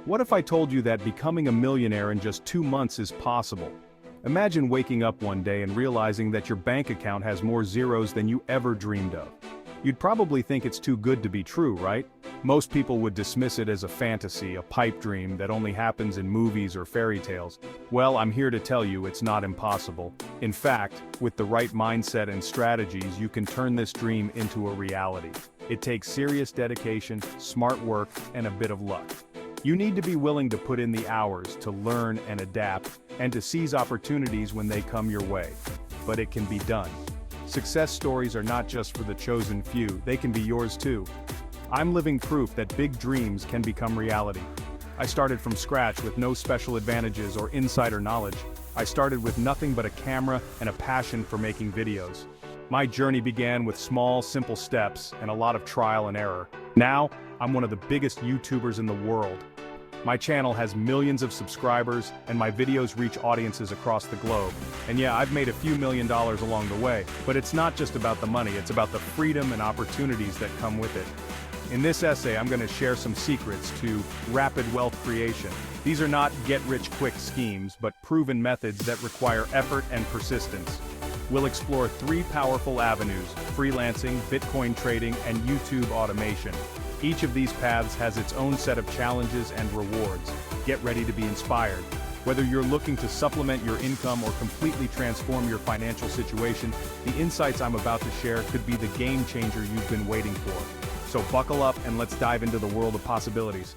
What if I told you that becoming a millionaire in just 2 months is possible? Imagine waking up one day and realizing that your bank account has more zeros than you ever dreamed of. You'd probably think it's too good to be true, right? Most people would dismiss it as a fantasy, a pipe dream that only happens in movies or fairy tales. Well, I'm here to tell you it's not impossible. In fact, with the right mindset and strategies, you can turn this dream into a reality. It takes serious dedication, smart work, and a bit of luck. You need to be willing to put in the hours to learn and adapt, and to seize opportunities when they come your way. But it can be done. Success stories are not just for the chosen few, they can be yours too. I'm living proof that big dreams can become reality. I started from scratch with no special advantages or insider knowledge. I started with nothing but a camera and a passion for making videos. My journey began with small, simple steps and a lot of trial and error. Now, I'm one of the biggest YouTubers in the world. My channel has millions of subscribers, and my videos reach audiences across the globe. And yeah, I've made a few $1 million along the way, but it's not just about the money, it's about the freedom and opportunities that come with it. In this essay, I'm going to share some secrets to rapid wealth creation. These are not get-rich-quick schemes, but proven methods that require effort and persistence. We'll explore 3 powerful avenues: freelancing, Bitcoin trading, and YouTube automation. Each of these paths has its own set of challenges and rewards. Get ready to be inspired. Whether you're looking to supplement your income or completely transform your financial situation, the insights I'm about to share could be the game changer you've been waiting for. So buckle up and let's dive into the world of possibilities.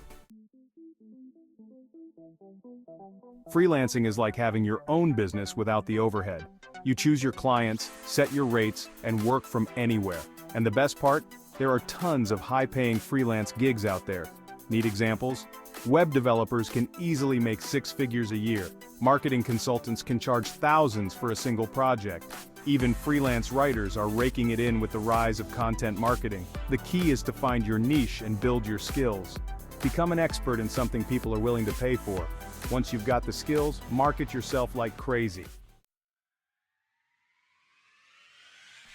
Freelancing is like having your own business without the overhead. You choose your clients, set your rates, and work from anywhere. And the best part? There are tons of high-paying freelance gigs out there. Need examples? Web developers can easily make 6 figures a year. Marketing consultants can charge thousands for a single project. Even freelance writers are raking it in with the rise of content marketing. The key is to find your niche and build your skills. Become an expert in something people are willing to pay for. Once you've got the skills, market yourself like crazy.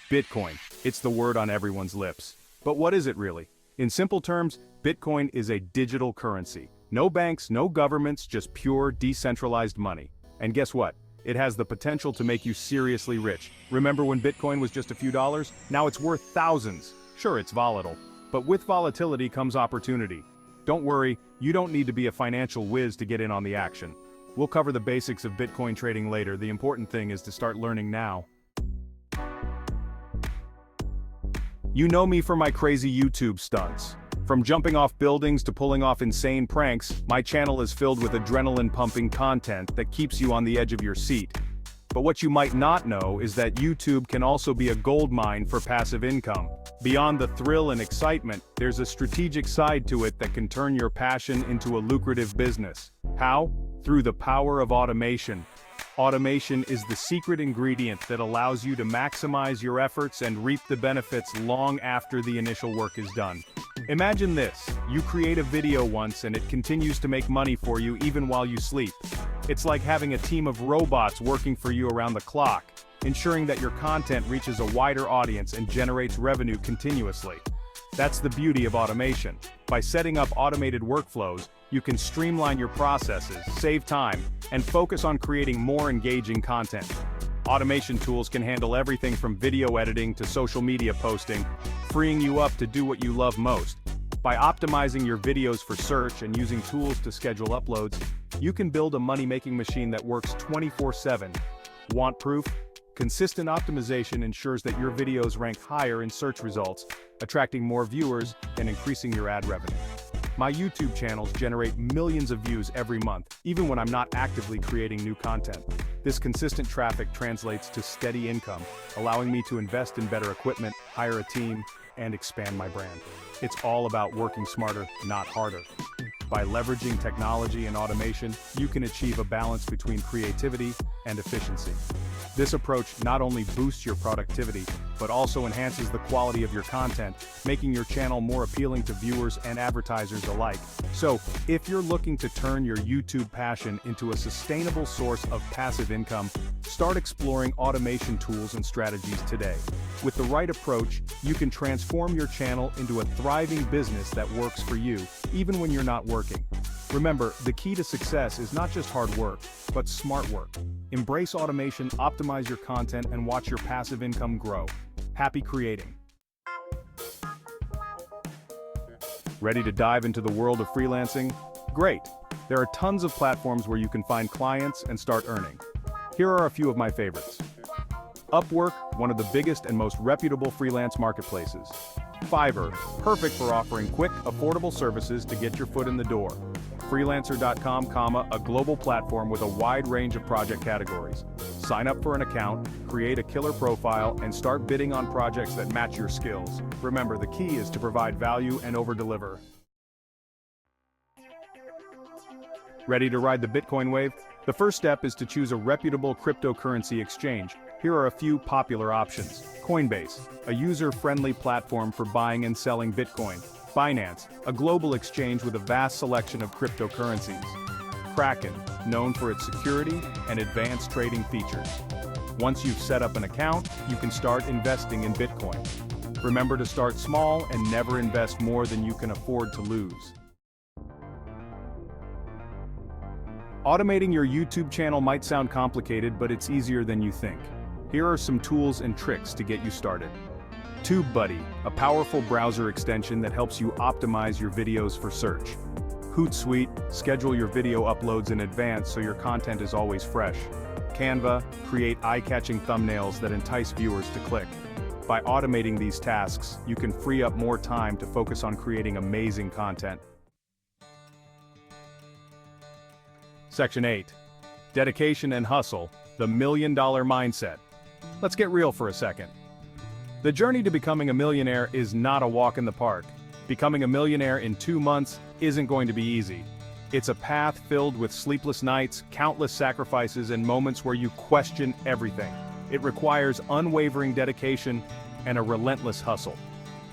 Bitcoin. It's the word on everyone's lips. But what is it really? In simple terms, Bitcoin is a digital currency. No banks, no governments, just pure, decentralized money. And guess what? It has the potential to make you seriously rich. Remember when Bitcoin was just a few dollars? Now it's worth thousands. Sure, it's volatile. But with volatility comes opportunity. Don't worry, you don't need to be a financial whiz to get in on the action. We'll cover the basics of Bitcoin trading later. The important thing is to start learning now. You know me for my crazy YouTube stunts. From jumping off buildings to pulling off insane pranks, my channel is filled with adrenaline-pumping content that keeps you on the edge of your seat. But what you might not know is that YouTube can also be a goldmine for passive income. Beyond the thrill and excitement, there's a strategic side to it that can turn your passion into a lucrative business. How? Through the power of automation. Automation is the secret ingredient that allows you to maximize your efforts and reap the benefits long after the initial work is done. Imagine this: you create a video once and it continues to make money for you even while you sleep. It's like having a team of robots working for you around the clock, ensuring that your content reaches a wider audience and generates revenue continuously. That's the beauty of automation. By setting up automated workflows, you can streamline your processes, save time, and focus on creating more engaging content. Automation tools can handle everything from video editing to social media posting, freeing you up to do what you love most. By optimizing your videos for search and using tools to schedule uploads, you can build a money-making machine that works 24/7. Want proof? Consistent optimization ensures that your videos rank higher in search results, attracting more viewers and increasing your ad revenue. My YouTube channels generate millions of views every month, even when I'm not actively creating new content. This consistent traffic translates to steady income, allowing me to invest in better equipment, hire a team, and expand my brand. It's all about working smarter, not harder. By leveraging technology and automation, you can achieve a balance between creativity and efficiency. This approach not only boosts your productivity, but also enhances the quality of your content, making your channel more appealing to viewers and advertisers alike. So, if you're looking to turn your YouTube passion into a sustainable source of passive income, start exploring automation tools and strategies today. With the right approach, you can transform your channel into a thriving business that works for you, even when you're not working. Remember, the key to success is not just hard work, but smart work. Embrace automation, optimize your content, and watch your passive income grow. Happy creating. Ready to dive into the world of freelancing? Great! There are tons of platforms where you can find clients and start earning. Here are a few of my favorites. Upwork, one of the biggest and most reputable freelance marketplaces. Fiverr, perfect for offering quick, affordable services to get your foot in the door. Freelancer.com, a global platform with a wide range of project categories. Sign up for an account, create a killer profile, and start bidding on projects that match your skills. Remember, the key is to provide value and over-deliver. Ready to ride the Bitcoin wave? The first step is to choose a reputable cryptocurrency exchange. Here are a few popular options. Coinbase, a user-friendly platform for buying and selling Bitcoin. Binance, a global exchange with a vast selection of cryptocurrencies. Kraken, known for its security and advanced trading features. Once you've set up an account, you can start investing in Bitcoin. Remember to start small and never invest more than you can afford to lose. Automating your YouTube channel might sound complicated, but it's easier than you think. Here are some tools and tricks to get you started. TubeBuddy, a powerful browser extension that helps you optimize your videos for search. Hootsuite, schedule your video uploads in advance so your content is always fresh. Canva, create eye-catching thumbnails that entice viewers to click. By automating these tasks, you can free up more time to focus on creating amazing content. Section 8. Dedication and hustle, the million-dollar mindset. Let's get real for a second. The journey to becoming a millionaire is not a walk in the park. Becoming a millionaire in 2 months isn't going to be easy. It's a path filled with sleepless nights, countless sacrifices, and moments where you question everything. It requires unwavering dedication and a relentless hustle.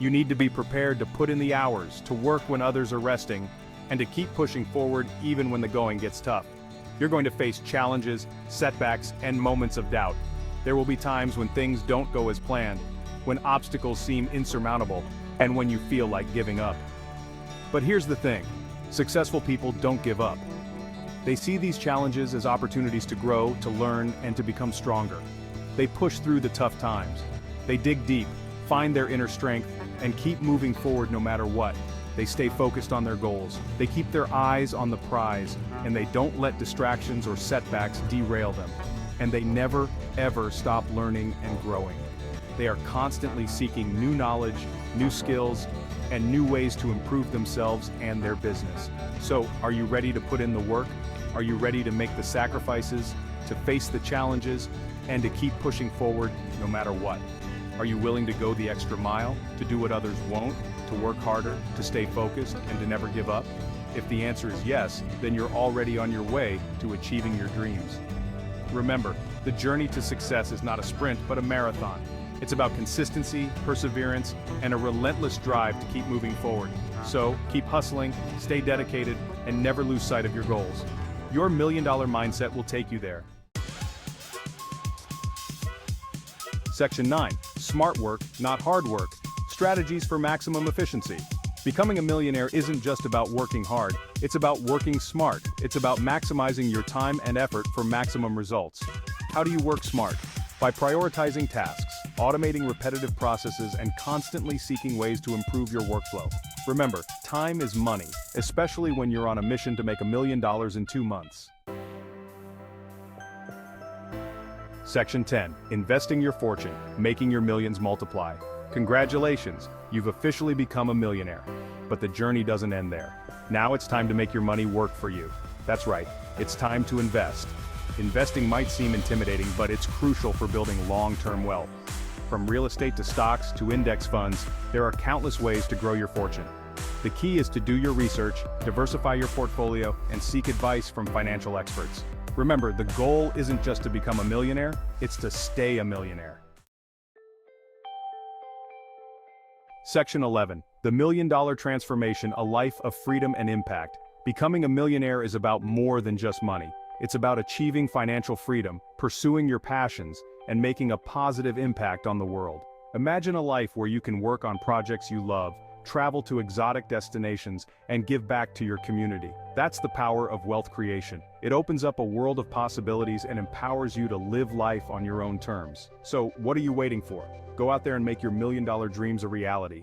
You need to be prepared to put in the hours, to work when others are resting, and to keep pushing forward even when the going gets tough. You're going to face challenges, setbacks, and moments of doubt. There will be times when things don't go as planned, when obstacles seem insurmountable, and when you feel like giving up. But here's the thing, successful people don't give up. They see these challenges as opportunities to grow, to learn, and to become stronger. They push through the tough times. They dig deep, find their inner strength, and keep moving forward no matter what. They stay focused on their goals. They keep their eyes on the prize, and they don't let distractions or setbacks derail them. And they never, ever stop learning and growing. They are constantly seeking new knowledge, new skills, and new ways to improve themselves and their business. So, are you ready to put in the work? Are you ready to make the sacrifices, to face the challenges, and to keep pushing forward no matter what? Are you willing to go the extra mile, to do what others won't, to work harder, to stay focused, and to never give up? If the answer is yes, then you're already on your way to achieving your dreams. Remember, the journey to success is not a sprint, but a marathon. It's about consistency, perseverance, and a relentless drive to keep moving forward. So, keep hustling, stay dedicated, and never lose sight of your goals. Your million-dollar mindset will take you there. Section 9. Smart work, not hard work. Strategies for maximum efficiency. Becoming a millionaire isn't just about working hard, it's about working smart. It's about maximizing your time and effort for maximum results. How do you work smart? By prioritizing tasks, automating repetitive processes, and constantly seeking ways to improve your workflow. Remember, time is money, especially when you're on a mission to make $1 million in 2 months. Section 10. Investing your fortune, making your millions multiply. Congratulations, you've officially become a millionaire. But the journey doesn't end there. Now it's time to make your money work for you. That's right, it's time to invest. Investing might seem intimidating, but it's crucial for building long-term wealth. From real estate to stocks to index funds, there are countless ways to grow your fortune. The key is to do your research, diversify your portfolio, and seek advice from financial experts. Remember, the goal isn't just to become a millionaire, it's to stay a millionaire. Section 11. The Million-Dollar Transformation, a life of freedom and impact. Becoming a millionaire is about more than just money. It's about achieving financial freedom, pursuing your passions, and making a positive impact on the world. Imagine a life where you can work on projects you love, travel to exotic destinations, and give back to your community. That's the power of wealth creation. It opens up a world of possibilities and empowers you to live life on your own terms. So, what are you waiting for? Go out there and make your million-dollar dreams a reality.